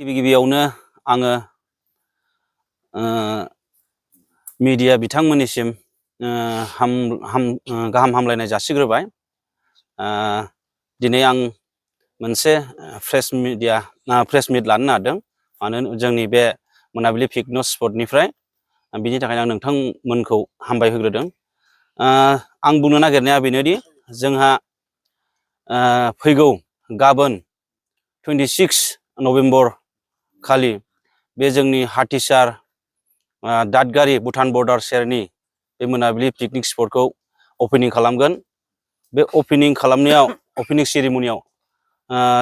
गिबियावनो आङो मीडिया बिथांमोननिसिम गाहाम हामलायनाय जासिग्रोबाय। दिनै आं मोनसे प्रेस मिट लानो नागिरदों, मानो जोंनि बे मोनाबिलि पिकनिक स्पटनिफ्राय। बिनि थाखायनो आं नोंथांमोनखौ हामबाय होग्रोदों। आं बुंनो नागिरनाया बेनोदि जोंहा फैगौ गाबोन 26 नभेम्बर खालि बे जोंनि हाथिसार दादगारि भुटान बर्डार सेरनि बे मोनाबिलि पिकनिक स्पटखौ अपेनिं खालामगोन। बे अपेनिं सेरेमनियाव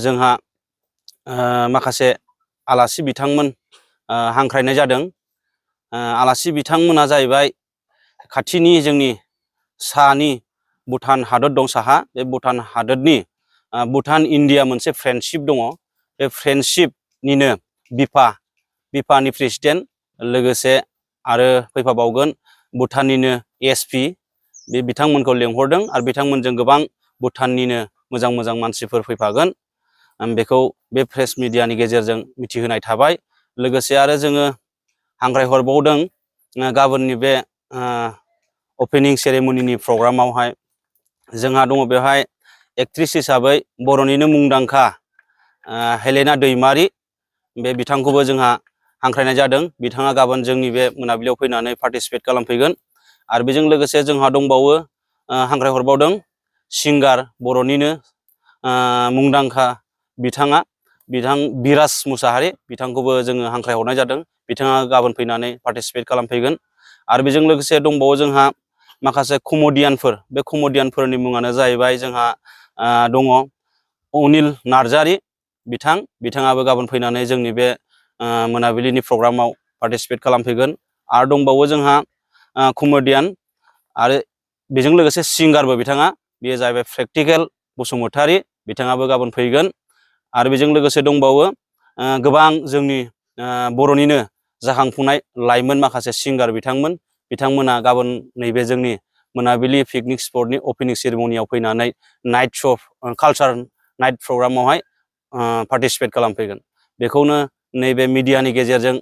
जोंहा माखासे आलासि बिथांमोन हांख्रायनाय जादों। आलासि बिथांमोना जाहैबाय खाथिनि जोंनि सानि भुटान हादर दं साहा, बे भुटान हादरनि भुटान इन्डिया मोनसे फ्रेन्डशिप दङ। बे फ्रेन्डशिपनिनो बिफानि प्रेसिडेन्ट, लोगोसे आरो फैफाबावगोन भुटाननिनो एसपि, बे बिथांमोनखौ लेंहरदों आरो बिथांमोनजों गोबां भुटाननिनो मोजां मोजां मानसिफोर फैफागोन। बेखौ बे प्रेस मिडियानि गेजेरजों मिथिहोनाय थाबाय। लोगोसे आरो जोङो हांख्रायहरबावदों गाबोननि बे अपेनिं सेरेमनिनि प्रग्रामावहाय जोंहा दङ बेवहाय एक्ट्रिस हिसाबै बर'निनो मुंदांखा हेलेना दैमारि, बे बिथांखौबो जोंहा हांख्रायनाय जादों। बिथाङा गाबोन जोंनि बे मोनाबिलियाव फैनानै पार्टिसिपेट खालामफैगोन। आरो बेजों लोगोसे जोंहा दंबावो हांख्रायहरबावदों सिंगार, बर'निनो मुंदांखा बिथां बिराज मुसाहारि, बिथांखौबो जोङो हांख्रायहरनाय जादों। बिथाङा गाबोन फैनानै पार्टिसिपेट खालामफैगोन। आरो बेजों लोगोसे दंबावो जोंहा माखासे कमेडियानफोर। बे कमेडियानफोरनि मुङानो जाहैबाय जोंहा दङ अनिल नार्जारि, बिथाङाबो गाबोन फैनानै जोंनि बे मोनाबिलिनि प्रग्रामाव पार्टिसिपेट खालामफैगोन। आरो दंबावो जोंहा कमेडियान आरो बेजों लोगोसे सिंगारबो बिथाङा, बेयो जाहैबाय प्रेक्टिकेल बसुमतारी, बिथाङाबो गाबोन फैगोन। आरो बेजों लोगोसे दंबावो गोबां जोंनि बर'निनो जाखांफुनाय लाइमोन माखासे सिंगार बिथांमोना गाबोन नैबे जोंनि मोनाबिलि पिकनिक स्पटनि अपेनिं सेरेमनियाव फैनानै नाइट श' कालचार नाइट प्रग्रामावहाय पार्टिसिपेट खालामफैगोन। बेखौनो नैबे मिडियानि गेजेरजों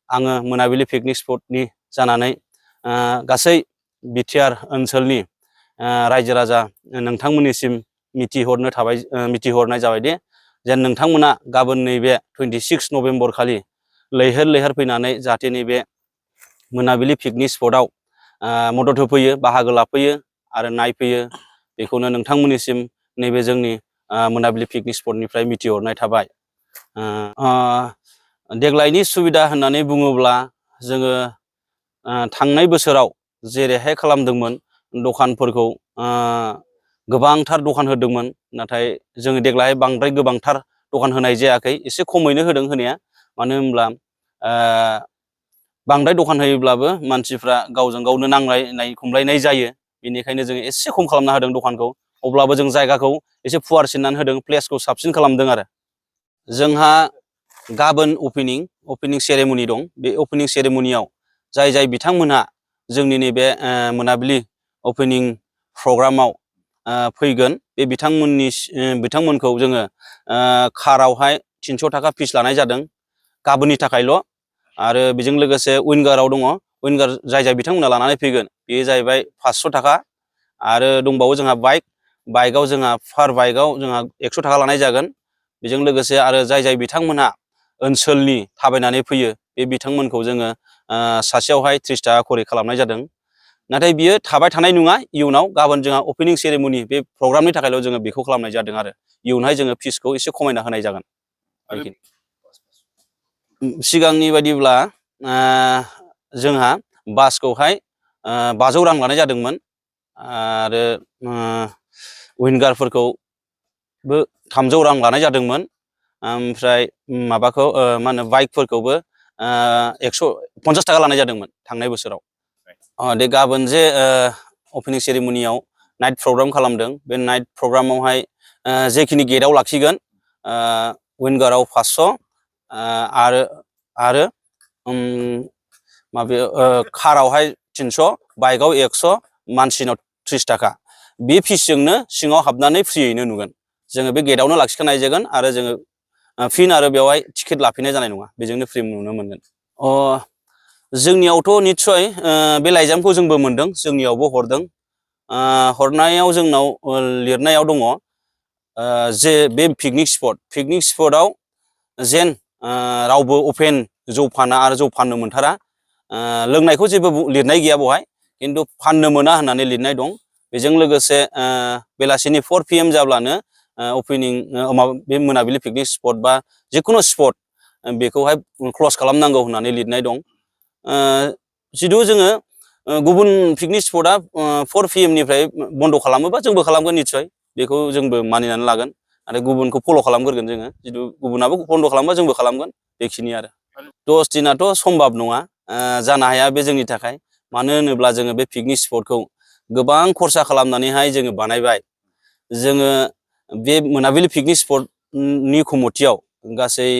आङो मोनाबिलि पिकनिक स्पटनि जानानै गासै बिटिआर ओनसोलनि रायजो राजा नोंथांमोननिसिम मिथिहरनाय जाबायदि जेन नोंथांमोना गाबोन नैबे 26 नभेम्बर खालि लैहोर लैहोर फैनानै जाहाथे नैबे मोनाबिलि पिकनिक स्पटआव मदद होफैयो, बाहागो लाफैयो आरो नायफैयो, बेखौनो नोंथांमोननिसिम नैबे जोंनि मोनाबिलि पिकनिक स्पटनिफ्राय मिथिहरनाय थाबाय। देग्लायनि सुबिदा होननानै बुङोब्ला जोङो थांनाय बोसोराव जेरैहाय खालामदोंमोन, दखानफोरखौ गोबांथार दखान होदोंमोन, नाथाय जोङो देग्लाय बांद्राय गोबांथार दखान होनाय जायाखै, एसे खमैनो होदों होनाया। मानो होनब्ला बांद्राय दखान होयोब्लाबो मानसिफ्रा गावजों गावनो नांलायनाय खमलायनाय जायो, बेनिखायनो जोङो एसे खम खालामना होदों दखानखौ। अब्लाबो जों जायगाखौ एसे फुवारसिननानै होदों, प्लेसखौ साबसिन खालामदों। आरो जोंहा गाबोन अपेनिं सेरेमनि दं। बे अपेनिं सेरेमनियाव जाय बिथांमोनहा जोंनि नैबे मोनाबिलि अपेनिं प्रग्रामाव फैगोन, बे बिथांमोनखौ जोङो कारावहाय 300 थाखा फिस लानाय जादों गाबोननि थाखायल'। आरो बेजों लोगोसे उइंगाराव दङ, उइंगार जाय बिथांमोना लानानै फैगोन बेयो जाहैबाय 500 थाखा। आरो दंबावो जोंहा बाइकआव जोंहा पार बाइकआव जोंहा 100 थाखा लानाय जागोन। बेजों लोगोसे आरो जाय बिथांमोनहा ओनसोलनि थाबायनानै फैयो, बे बिथांमोनखौ जोङो सासेयावहाय 30 थाखा खरि खालामनाय जादों। नाथाय बियो थाबाय थानाय नङा, इयुनाव गाबोन जोंहा अपेनिं सेरेमनि बे प्रग्रामनि थाखायल' जोङो बेखौ खालामनाय जादों। आरो इयुनावहाय जोङो फिसखौ एसे खमायना होनाय जागोन। सिगांनि बायदिब्ला जोंहा बासखौहाय 500 रां लानाय जादोंमोन, आरो उइंगारफोरखौबो 300 रां लानाय जादोंमोन। ओमफ्राय माबाखौ मा होनो बाइकफोरखौबो 150 थाखा लानाय जादोंमोन थांनाय बोसोराव। दे गाबोन जे अपेनिं सेरेमनियाव नाइट प्रग्राम खालामदों, बे नाइट प्रग्रामावहाय जेखिनि गेटआव लाखिगोन, उइंगाराव 500 आरो माबायाव कारावहाय 300, बाइकआव 100, मानसिनाव 30 थाखा। बे फिसजोंनो सिङाव हाबनानै फ्रियैनो नुगोन। जोङो बे गेटआवनो लाखिखानाय जागोन, आरो जोङो फिन आरो बेवहाय टिकेट लाफिननाय जानाय नङा, बेजोंनो फ्रि नुनो मोनगोन। जोंनियावथ' निस्सय बे लाइजामखौ जोंबो मोनदों, जोंनियावबो हरदों। हरनायाव जोंनाव लिरनायाव दङ जे बे पिकनिक स्पटआव जेन रावबो अपेन जौ फाना आरो जौ फाननो मोनथारा। लोंनायखौ जेबो लिरनाय गैया बेवहाय, खिन्थु फाननो मोना होननानै लिरनाय दं। बेजों लोगोसे बेलासिनि 4 PM जाब्लानो अपेनिं बे मोनाबिलि पिकनिक स्पट बा जिखुनु स्पट बेखौहाय क्लस खालामनांगौ होननानै लिरनाय दं। जिथु जोङो गुबुन पिकनिक स्पटआ 4 PM निफ्राय बन्द' खालामोबा जोंबो खालामगोन निस्सय, बेखौ जोंबो मानिनानै लागोन आरो गुबुनखौ फल' खालामग्रोगोन जोङो। जिथु गुबुनाबो बन्द' खालामबा जोंबो खालामगोन, बेखिनि आरो। 10 दिनाथ' सम्भब नङा, जानो हाया बे जोंनि थाखाय। मानो होनोब्ला जोङो बे पिकनिक स्पटखौ गोबां खरसा खालामनानैहाय जोङो बानायबाय। जोङो बे मोनाबिलि पिकनिक स्पटनि कमिटियाव गासै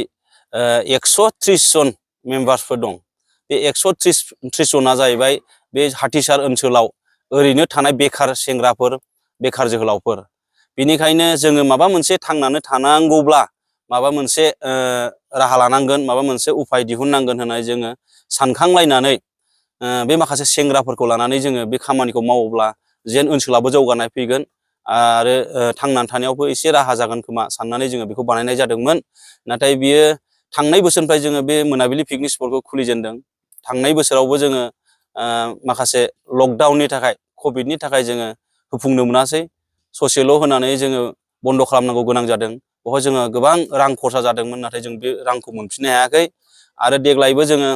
130 जन मेम्बार्सफोर दं। बे 130 जना जाहैबाय बे हाथिसार ओनसोलाव ओरैनो थानाय बेखार सेंग्राफोर, बेखार जोहोलावफोर। बेनिखायनो जोङो माबा मोनसे थांनानै थानांगौब्ला माबा मोनसे राहा लानांगोन, माबा मोनसे उफाय दिहुननांगोन होननानै जोङो सानखांलायनानै बे माखासे सेंग्राफोरखौ लानानै जोङो बे खामानिखौ मावोब्ला जेन ओनसोलाबो जौगानाय फैगोन आरो थांनानै थानायावबो एसे राहा जागोन खोमा साननानै जोङो बेखौ बानायनाय जादोंमोन। नाथाय बियो थांनाय बोसोरनिफ्राय जोङो बे मोनाबिलि पिकनिक स्पटखौ खुलिजेनदों। थांनाय बोसोरावबो जोङो माखासे लकडाउननि थाखाय, कभिडनि थाखाय जोङो होफुंनो मोनासै। ससेल' होनानै जोङो बन्द' खालामनांगौ गोनां जादों। बेवहाय जोङो गोबां रां खरसा जादोंमोन, नाथाय जों बे रांखौ मोनफिननो हायाखै। आरो देग्लायबो जोङो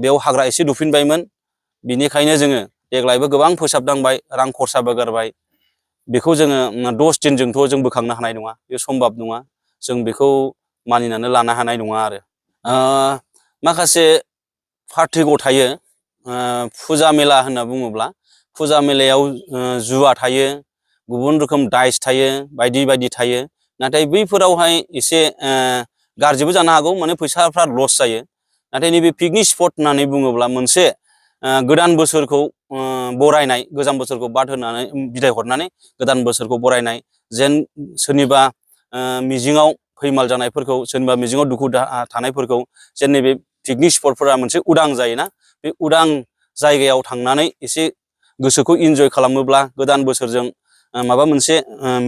बेयाव हाग्रा एसे दुफिनबायमोन, बिनिखायनो जोङो देग्लायबो गोबां फोसाबनांबाय, रां खरसाबो गारबाय। बेखौ जोङो 10 दिनजोंथ' जों बोखांनो हानाय नङा, बे सम्भब नङा। जों बेखौ मानिनानै लानो हानाय नङा आरो। माखासे पार्टिगआव थायो, फुजा मेला होनना बुङोब्ला फुजा मेलायाव जुवा थायो, गुबुन रोखोम दाइस थायो, बायदि बायदि थायो। नाथाय बैफोरावहाय एसे गाज्रिबो जानो हागौ, माने फैसाफ्रा लस जायो। नाथाय नैबे पिकनिक स्पट होननानै बुङोब्ला मोनसे गोदान बोसोरखौ बरायनाय, गोजाम बोसोरखौ बाद होनानै बिदाय हरनानै गोदान बोसोरखौ बरायनाय, जेन सोरनिबा मिजिङाव फैमाल जानायफोरखौ, सोरनिबा मिजिङाव दुखु दाहा थानायफोरखौ जेन नैबे पिकनिक स्पटफोरा मोनसे उदां जायोना, बे उदां जायगायाव थांनानै एसे गोसोखौ इन्जय खालामोब्ला गोदान बोसोरजों माबा मोनसे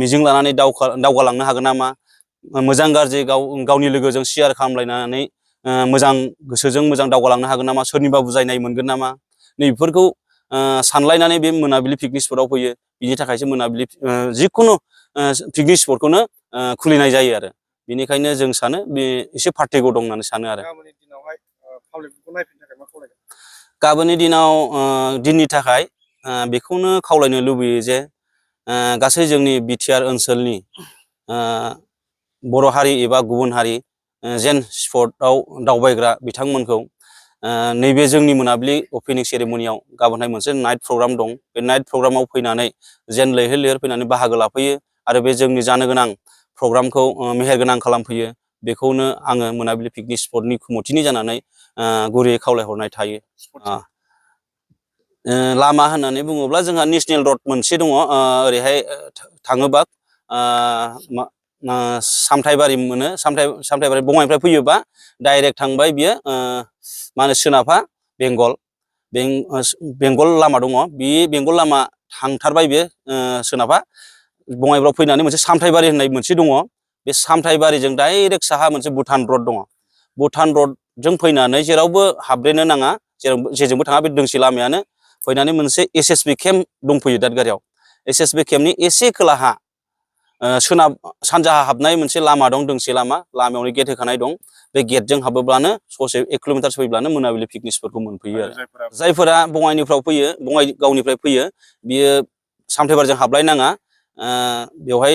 मिजिं लानानै दावगालांनो हागोन नामा, मोजां गाज्रि गावनि लोगोजों शेयार खालामलायनानै मोजां गोसोजों मोजां दावगालांनो हागोन नामा, सोरनिबा बुजायनाय मोनगोन नामा, नैबेफोरखौ सानलायनानै बे मोनाबिलि पिकनिक स्पटआव फैयो। बिनि थाखायसो मोनाबिलि जिखुनु पिकनिक स्पटखौनो खुलिनाय जायो आरो। बेनिखायनो जों सानो बे एसे पार्टिगआव दं होननानै सानो आरो। गाबोननि दिनाव दिननि थाखाय बेखौनो खावलायनो लुबैयो जे गासै जोंनि बिटिआर ओनसोलनि बर' हारि एबा गुबुन हारि जेन स्पटआव दावबायग्रा बिथांमोनखौ नैबे जोंनि मोनाबिलि अपेनिं सेरेमनियाव गाबोनहाय मोनसे नाइट प्रग्राम दं, बे नाइट प्रग्रामाव फैनानै जेन लैहोर लैहोर फैनानै बाहागो लाफैयो आरो बे जोंनि जानो गोनां प्रग्रामखौ मेहेरगोनां खालामफैयो। बेखौनो आङो मोनाबिलि पिकनिक स्पटनि कमिटिनि जानानै गुरैयै खावलायहरनाय थायो। लामा होननानै बुङोब्ला जोंहा नेसनेल रड मोनसे दङ, ओरैहाय थाङोबा सामथायबारि मोनो, सामथायबारि बङाइनिफ्राय फैयोबा डाइरेक्ट थांबाय बियो मा होनो सोनाबहा बेंगल लामा दङ। बे बेंगल लामा थांथारबाय बेयो सोनाबहा बङाइगाव फैनानै मोनसे सामथायबारि होननाय मोनसे दङ। बे सामथायबारिजों डाइरेक्ट साहा मोनसे भुटान रड दङ। भुटान रडजों फैनानै जेरावबो हाबद्रेनो नाङा, जेजोंबो थाङा, बे दोंसे लामायानो फैनानै मोनसे SSB केम्प दंफैयो दादगारियाव। SSB केम्पनि एसे खोलाहा सोनाब सानजाहा हाबनाय मोनसे लामा दं, दोंसे लामायावनो गेट होखानाय दं। बे गेटजों हाबोब्लानो ससे 1 किल'मिटारसो फैब्लानो मोनाबिलि पिकनिक स्पटखौ मोनफैयो आरो। जायफोरा बङाइनिफ्राय फैयो, बङाइगावनिफ्राय फैयो, बियो सामथायबारिजों हाबलायनाङा, बेवहाय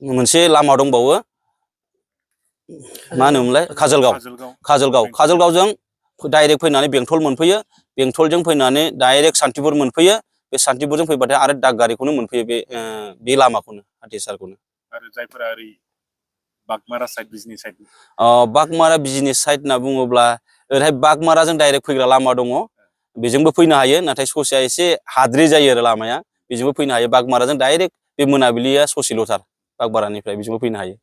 मोनसे लामा दंबावो, मा होनोमोनलाय, काजलगावजों डाइरेक्ट फैनानै बेंटल मोनफैयो, बेंटलजों फैनानै डाइरेक्ट सान्तिपुर मोनफैयो। बे सान्तिपुरजों फैबाथाय आरो दादगारिखौनो मोनफैयो, बे लामाखौनो, हाथिसारखौनो। आरो जायफोरा ओरै बागमारा साइड बिजनि साइड, बागमारा बिजनि साइड होनना बुङोब्ला ओरैहाय बागमाराजों डाइरेक्ट फैग्रा लामा दङ, बेजोंबो फैनो हायो। नाथाय ससेया एसे हाद्रि जायो आरो लामाया, बेजोंबो फैनो हायो। बागमाराजों डाइरेक्ट बे मोनाबिलिया ससेल'थार, बागमारानिफ्राय बेजोंबो फैनो हायो।